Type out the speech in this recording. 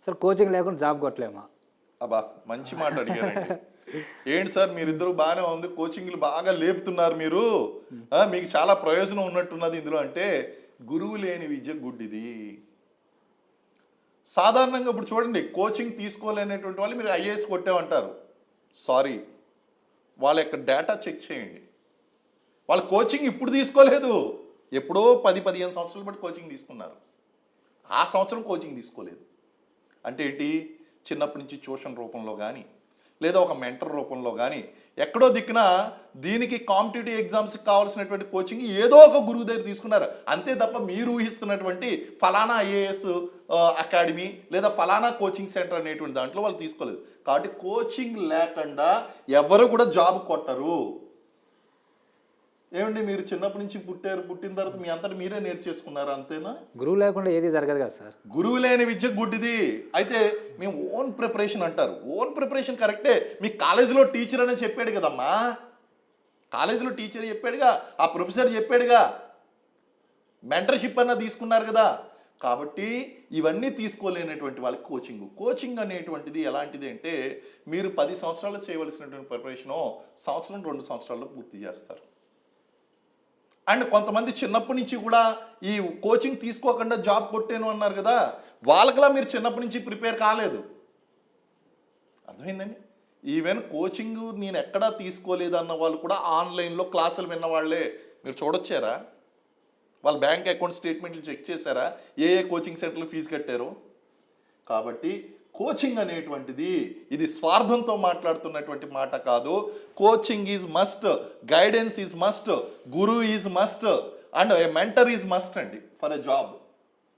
Sir coaching లేకుండా job కొట్టలేమా? అబ్బా మంచి మాట అడిగారండి. ఏంటి సార్ మీరిద్దరు బాగానే ఉంది, కోచింగ్లు బాగా లేపుతున్నారు మీరు, మీకు చాలా ప్రయోజనం ఉన్నట్టున్నది ఇందులో అంటే, గురువు లేని విద్య గుడ్డిది. సాధారణంగా ఇప్పుడు చూడండి, కోచింగ్ తీసుకోలేనటువంటి వాళ్ళు మీరు ఐఏఎస్ కొట్టామంటారు. సారీ, వాళ్ళ యొక్క డేటా చెక్ చేయండి. వాళ్ళ కోచింగ్ ఇప్పుడు తీసుకోలేదు, ఎప్పుడో 10-15 సంవత్సరాలు బట్టి కోచింగ్ తీసుకున్నారు. ఆ సంవత్సరం కోచింగ్ తీసుకోలేదు అంటే ఏంటి, చిన్నప్పటి నుంచి ట్యూషన్ రూపంలో కానీ లేదా ఒక మెంటర్ రూపంలో కానీ ఎక్కడో దిక్కున దీనికి కాంపిటేటివ్ ఎగ్జామ్స్కి కావాల్సినటువంటి కోచింగ్ ఏదో ఒక గురువు దగ్గర తీసుకున్నారు అంతే తప్ప మీరు ఊహిస్తున్నటువంటి ఫలానా ఐఏఎస్ అకాడమీ లేదా ఫలానా కోచింగ్ సెంటర్ అనేటువంటి దాంట్లో వాళ్ళు తీసుకోలేదు. కాబట్టి కోచింగ్ లేకుండా ఎవరు కూడా జాబ్ కొట్టరు. ఏమండి మీరు చిన్నప్పటి నుంచి పుట్టిన తర్వాత మీ అంతటా మీరే నేర్చేసుకున్నారు అంతేనా? గురువు లేకుండా ఏది జరగదు కదా సార్. గురువు లేని విద్య గుడ్డిది. అయితే మేము ఓన్ ప్రిపరేషన్ అంటారు. ఓన్ ప్రిపరేషన్ కరెక్టే, మీ కాలేజీలో టీచర్ అనే చెప్పాడు కదమ్మా, కాలేజీలో టీచర్ చెప్పాడుగా, ఆ ప్రొఫెసర్ చెప్పాడుగా, మెంటర్షిప్ అన్న తీసుకున్నారు కదా. కాబట్టి ఇవన్నీ తీసుకోలేనటువంటి వాళ్ళకి కోచింగ్ అనేటువంటిది ఎలాంటిది అంటే, మీరు 10 సంవత్సరాలు చేయవలసినటువంటి ప్రిపరేషను 1-2 సంవత్సరాల్లో పూర్తి చేస్తారు. అండ్ కొంతమంది చిన్నప్పటి నుంచి కూడా ఈ కోచింగ్ తీసుకోకుండా జాబ్ కొట్టాను అన్నారు కదా, వాళ్ళకలా మీరు చిన్నప్పటి నుంచి ప్రిపేర్ కాలేదు. అర్థమైందండి? ఈవెన్ కోచింగ్ నేను ఎక్కడా తీసుకోలేదు అన్న వాళ్ళు కూడా ఆన్లైన్లో క్లాసులు విన్న వాళ్ళే మీరు చూడొచ్చారా? వాళ్ళ బ్యాంక్ అకౌంట్ స్టేట్మెంట్లు చెక్ చేశారా ఏ కోచింగ్ సెంటర్లు ఫీజు కట్టారు? కాబట్టి కోచింగ్ అనేటువంటిది ఇది స్వార్థంతో మాట్లాడుతున్నటువంటి మాట కాదు. Coaching is must, guidance is must, Guru is must and a mentor is must అండి ఫర్ ఎ జాబ్.